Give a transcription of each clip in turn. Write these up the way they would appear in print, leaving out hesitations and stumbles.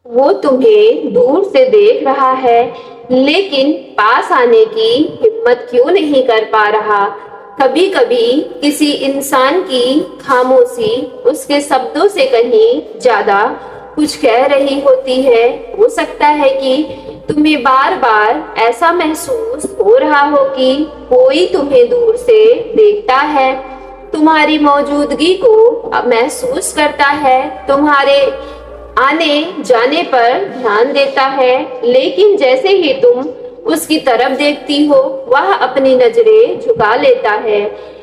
वो तुम्हें दूर से देख रहा है, लेकिन पास आने की हिम्मत क्यों नहीं कर पा रहा। कभी कभी किसी इंसान की खामोशी उसके शब्दों से कहीं ज्यादा कुछ कह रही होती है। हो सकता है कि तुम्हें बार बार ऐसा महसूस हो रहा हो कि कोई तुम्हें दूर से देखता है, तुम्हारी मौजूदगी को महसूस करता है, तुम्हारे आने जाने पर ध्यान देता है, लेकिन जैसे ही तुम उसकी तरफ देखती हो वह अपनी नजरें झुका लेता है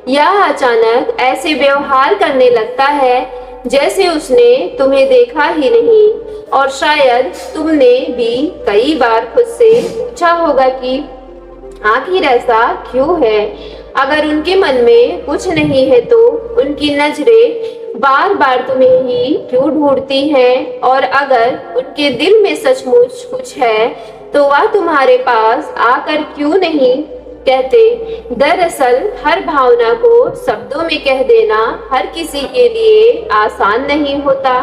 या अचानक ऐसे व्यवहार करने लगता है जैसे उसने तुम्हें देखा ही नहीं। और शायद तुमने भी कई बार खुद से पूछा होगा कि आखिर ऐसा क्यों है। अगर उनके मन में कुछ नहीं है तो उनकी नजरें बार बार तुम्हें ही क्यों ढूंढती हैं, और अगर उनके दिल में सचमुच कुछ है तो वह तुम्हारे पास आकर क्यों नहीं कहते। दरअसल हर भावना को शब्दों में कह देना हर किसी के लिए आसान नहीं होता।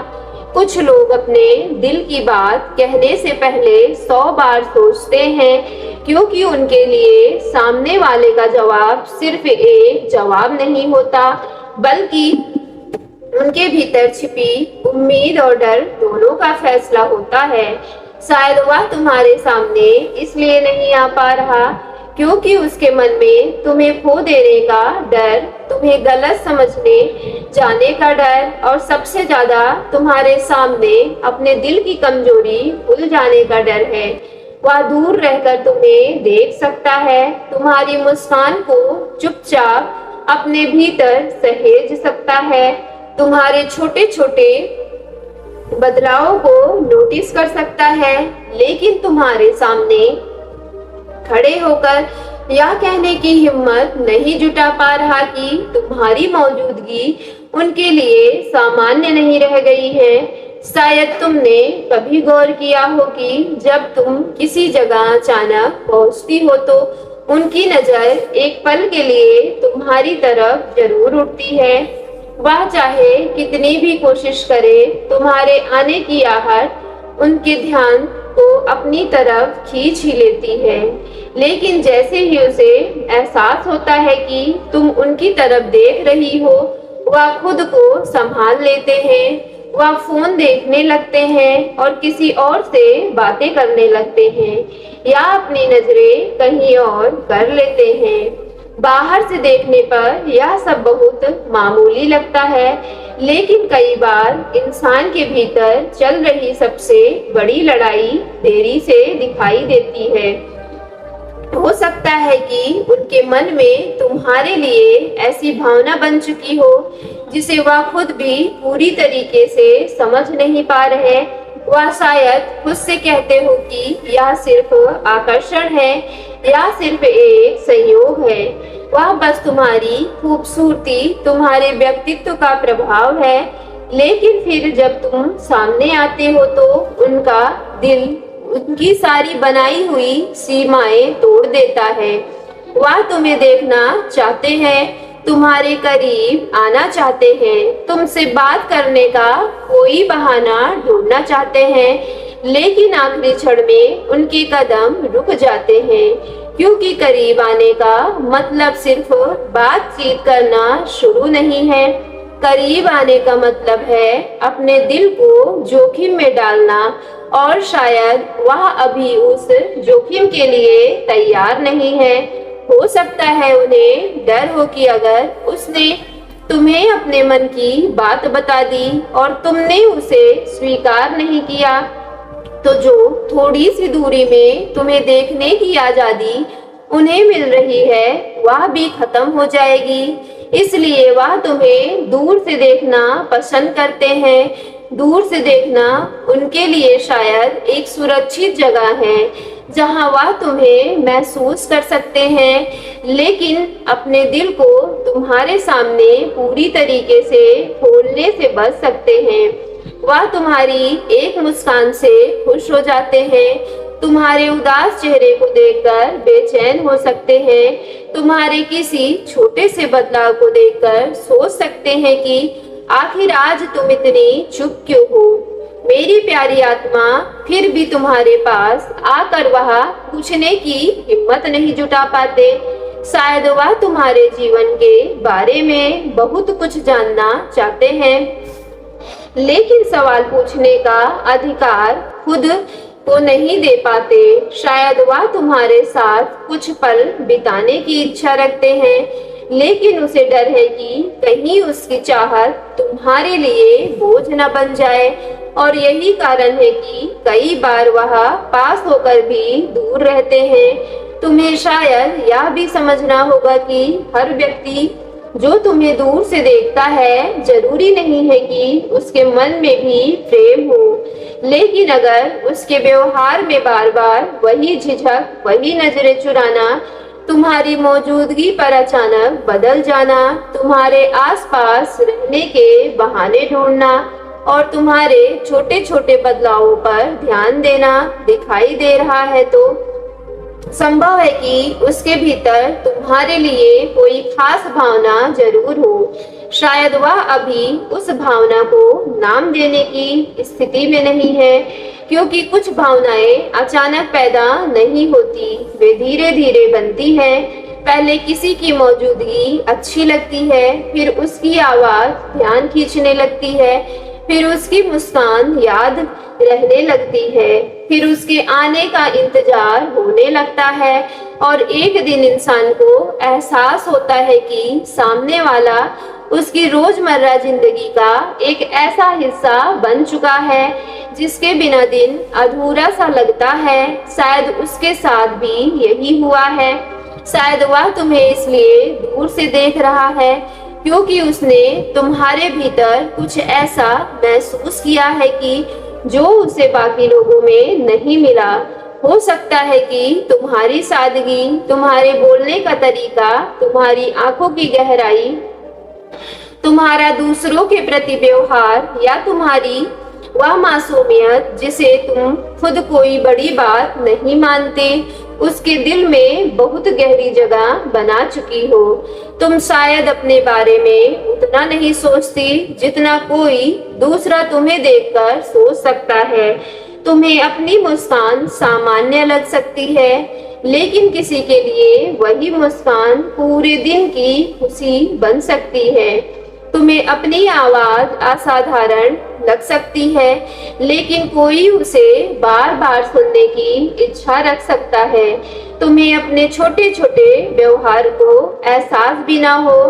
कुछ लोग अपने दिल की बात कहने से पहले 100 बार सोचते हैं, क्योंकि उनके लिए सामने वाले का जवाब सिर्फ एक जवाब नहीं होता, बल्कि उनके भीतर छिपी उम्मीद और डर दोनों का फैसला होता है। शायद वह तुम्हारे सामने इसलिए नहीं आ पा रहा क्योंकि उसके मन में तुम्हें खो देने का डर, तुम्हें गलत समझने जाने का डर, और सबसे ज्यादा तुम्हारे सामने अपने दिल की कमजोरी भूल जाने का डर है। वह दूर रहकर तुम्हें देख सकता है, तुम्हारी मुस्कान को चुपचाप अपने भीतर सहेज सकता है, तुम्हारे छोटे छोटे बदलावों को नोटिस कर सकता है, लेकिन तुम्हारे सामने खड़े होकर यह कहने की हिम्मत नहीं जुटा पा रहा कि तुम्हारी मौजूदगी उनके लिए सामान्य नहीं रह गई है। शायद तुमने कभी गौर किया हो कि जब तुम किसी जगह अचानक पहुंचती हो तो उनकी नजर एक पल के लिए तुम्हारी तरफ जरूर उठती है। वह चाहे कितनी भी कोशिश करे, तुम्हारे आने की आहट उनके ध्यान को अपनी तरफ खींच ही लेती है, लेकिन जैसे ही उसे एहसास होता है कि तुम उनकी तरफ देख रही हो, वह खुद को संभाल लेते हैं। वह फोन देखने लगते हैं और किसी और से बातें करने लगते हैं या अपनी नजरें कहीं और कर लेते हैं। बाहर से देखने पर यह सब बहुत मामूली लगता है, लेकिन कई बार इंसान के भीतर चल रही सबसे बड़ी लड़ाई देरी से दिखाई देती है। हो सकता है कि उनके मन में तुम्हारे लिए ऐसी भावना बन चुकी हो जिसे वह खुद भी पूरी तरीके से समझ नहीं पा रहे। वह शायद खुद से कहते हो कि यह सिर्फ आकर्षण है या सिर्फ एक संयोग है। वह बस तुम्हारी खूबसूरती, तुम्हारे व्यक्तित्व का प्रभाव है, लेकिन फिर जब तुम सामने आते हो तो उनका दिल उनकी सारी बनाई हुई सीमाएं तोड़ देता है। वह तुम्हें देखना चाहते हैं, तुम्हारे करीब आना चाहते हैं, तुमसे बात करने का कोई बहाना ढूंढना चाहते हैं, लेकिन आखिरी क्षण में उनके कदम रुक जाते हैं, क्योंकि करीब आने का मतलब सिर्फ बातचीत करना शुरू नहीं है। करीब आने का मतलब है अपने दिल को जोखिम में डालना, और शायद वह अभी उस जोखिम के लिए तैयार नहीं है। हो सकता है उन्हें डर हो कि अगर उसने तुम्हें अपने मन की बात बता दी और तुमने उसे स्वीकार नहीं किया, तो जो थोड़ी सी दूरी में तुम्हें देखने की आजादी उन्हें मिल रही है वह भी खत्म हो जाएगी। इसलिए वह तुम्हें दूर से देखना पसंद करते हैं। दूर से देखना उनके लिए शायद एक सुरक्षित जगह है जहां वह तुम्हें महसूस कर सकते हैं, लेकिन अपने दिल को तुम्हारे सामने पूरी तरीके से खोलने से बच सकते हैं। वह तुम्हारी एक मुस्कान से खुश हो जाते हैं, तुम्हारे उदास चेहरे को देखकर बेचैन हो सकते हैं, तुम्हारे किसी छोटे से बदलाव को देखकर सोच सकते हैं कि आखिर आज तुम इतनी चुप क्यों हो। मेरी प्यारी आत्मा फिर भी तुम्हारे पास आकर वह पूछने की हिम्मत नहीं जुटा पाते। शायद वह तुम्हारे जीवन के बारे में बहुत कुछ जानना चाहते हैं, लेकिन सवाल पूछने का अधिकार खुद को नहीं दे पाते। शायद वह तुम्हारे साथ कुछ पल बिताने की इच्छा रखते हैं, लेकिन उसे डर है कि कहीं उसकी चाहत तुम्हारे लिए बोझ न बन जाए। और यही कारण है कि कई बार वह पास होकर भी दूर रहते हैं। तुम्हें शायद यह भी समझना होगा कि हर व्यक्ति जो तुम्हें दूर से देखता है, जरूरी नहीं है कि उसके मन में भी प्रेम हो, लेकिन अगर उसके व्यवहार में बार बार वही झिझक, वही नजरें चुराना, तुम्हारी मौजूदगी पर अचानक बदल जाना, तुम्हारे आसपास रहने के बहाने ढूंढना और तुम्हारे छोटे छोटे बदलावों पर ध्यान देना दिखाई दे रहा है, तो संभव है कि उसके भीतर तुम्हारे लिए कोई खास भावना जरूर हो। शायद वह अभी उस भावना को नाम देने की स्थिति में नहीं है, क्योंकि कुछ भावनाएं अचानक पैदा नहीं होती, वे धीरे धीरे बनती हैं। पहले किसी की मौजूदगी अच्छी लगती है, फिर उसकी आवाज ध्यान खींचने लगती है, फिर उसकी मुस्कान याद रहने लगती है, फिर उसके आने का इंतजार होने लगता है, और एक दिन इंसान को एहसास होता है कि सामने वाला उसकी रोजमर्रा जिंदगी का एक ऐसा हिस्सा बन चुका है जिसके बिना दिन अधूरा सा लगता है। शायद उसके साथ भी यही हुआ है। शायद वह तुम्हें इसलिए दूर से देख रहा है क्योंकि उसने तुम्हारे भीतर कुछ ऐसा महसूस किया है कि जो उसे बाकी लोगों में नहीं मिला। हो सकता है कि तुम्हारी सादगी, तुम्हारे बोलने का तरीका, तुम्हारी आंखों की गहराई, तुम्हारा दूसरों के प्रति व्यवहार या तुम्हारी वह मासूमियत जिसे तुम खुद कोई बड़ी बात नहीं मानते, उसके दिल में बहुत गहरी जगह बना चुकी हो। तुम शायद अपने बारे में उतना नहीं सोचती जितना कोई दूसरा तुम्हें देखकर सोच सकता है। तुम्हें अपनी मुस्कान सामान्य लग सकती है, लेकिन किसी के लिए वही मुस्कान पूरे दिन की खुशी बन सकती है। तुम्हें अपनी आवाज असाधारण लग सकती है, लेकिन कोई उसे बार बार सुनने की इच्छा रख सकता है। तुम्हें अपने छोटे छोटे व्यवहार को एहसास भी ना हो,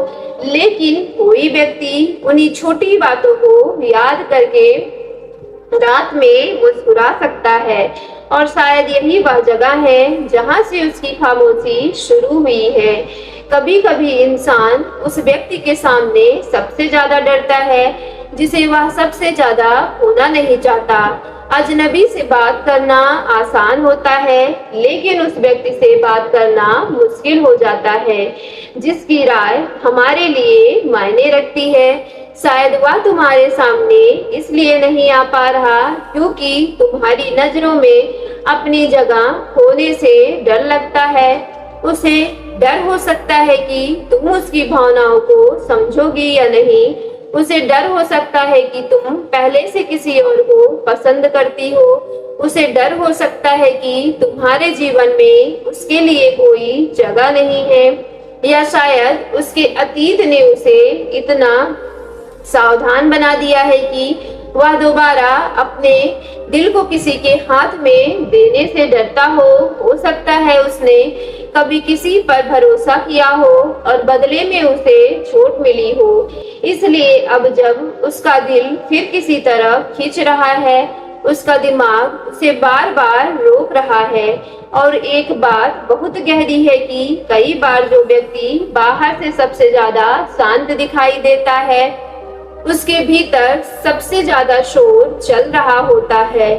लेकिन कोई व्यक्ति उन्हीं छोटी बातों को याद करके रात में मुस्कुरा सकता है। और शायद यही वह जगह है जहां से उसकी खामोशी शुरू हुई है। कभी कभी इंसान उस व्यक्ति के सामने सबसे ज्यादा डरता है जिसे वह सबसे ज्यादा खोना नहीं चाहता। अजनबी से बात करना आसान होता है, लेकिन उस व्यक्ति से बात करना मुश्किल हो जाता है जिसकी राय हमारे लिए मायने रखती है। शायद वह तुम्हारे सामने इसलिए नहीं आ पा रहा क्योंकि तुम्हारी नजरों में अपनी जगह खोने से डर लगता है। उसे डर हो सकता है कि तुम उसकी भावनाओं को समझोगी या नहीं। उसे डर हो सकता है कि तुम पहले से किसी और को पसंद करती हो। उसे डर हो सकता है कि तुम्हारे जीवन में उसके लिए कोई जगह नहीं है, या शायद उसके अतीत ने उसे इतना सावधान बना दिया है कि वह दोबारा अपने दिल को किसी के हाथ में देने से डरता हो सकता है उसने कभी किसी पर भरोसा किया हो और बदले में उसे चोट मिली हो, इसलिए अब जब उसका दिल फिर किसी तरफ खींच रहा है, उसका दिमाग उसे बार बार रोक रहा है। और एक बात बहुत गहरी है कि कई बार जो व्यक्ति बाहर से सबसे ज्यादा शांत दिखाई देता है, उसके भीतर सबसे ज्यादा शोर चल रहा होता है।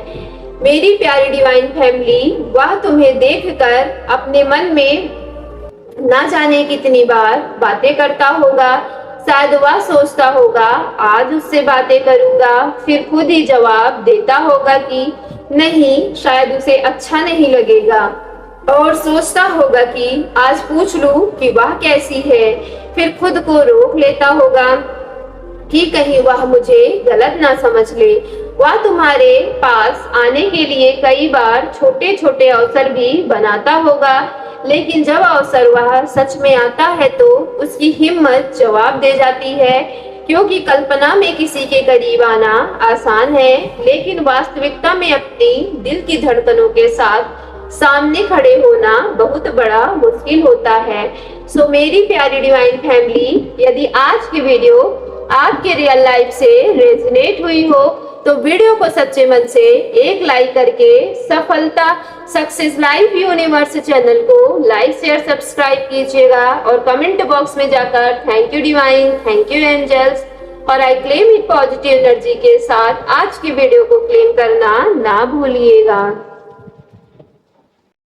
मेरी प्यारी डिवाइन फैमिली, वह तुम्हें देखकर अपने मन में ना जाने कितनी बार बातें करता होगा। शायद वह सोचता होगा आज उससे बातें करूंगा, फिर खुद ही जवाब देता होगा कि नहीं, शायद उसे अच्छा नहीं लगेगा, और सोचता होगा कि आज पूछ लूं कि वह कैसी है, फिर खुद को रोक लेता होगा कि कहीं वह मुझे गलत ना समझ ले। वह तुम्हारे पास आने के लिए कई बार छोटे छोटे अवसर भी बनाता होगा, लेकिन जब अवसर वह सच में आता है तो उसकी हिम्मत जवाब दे जाती है, क्योंकि कल्पना में किसी के करीब आना आसान है, लेकिन वास्तविकता में अपनी दिल की धड़कनों के साथ सामने खड़े होना बहुत बड़ा मुश्किल होता है। सो मेरी प्यारी डिवाइन फैमिली, यदि आज की वीडियो आपके रियल लाइफ से रेजोनेट हुई हो तो वीडियो को सच्चे मन से एक लाइक करके सफलता सक्सेस लाइफ यूनिवर्स चैनल को लाइक शेयर सब्सक्राइब कीजिएगा और कमेंट बॉक्स में जाकर thank you divine, thank you angels और I claim it positive energy के साथ आज की वीडियो को क्लेम करना ना भूलिएगा।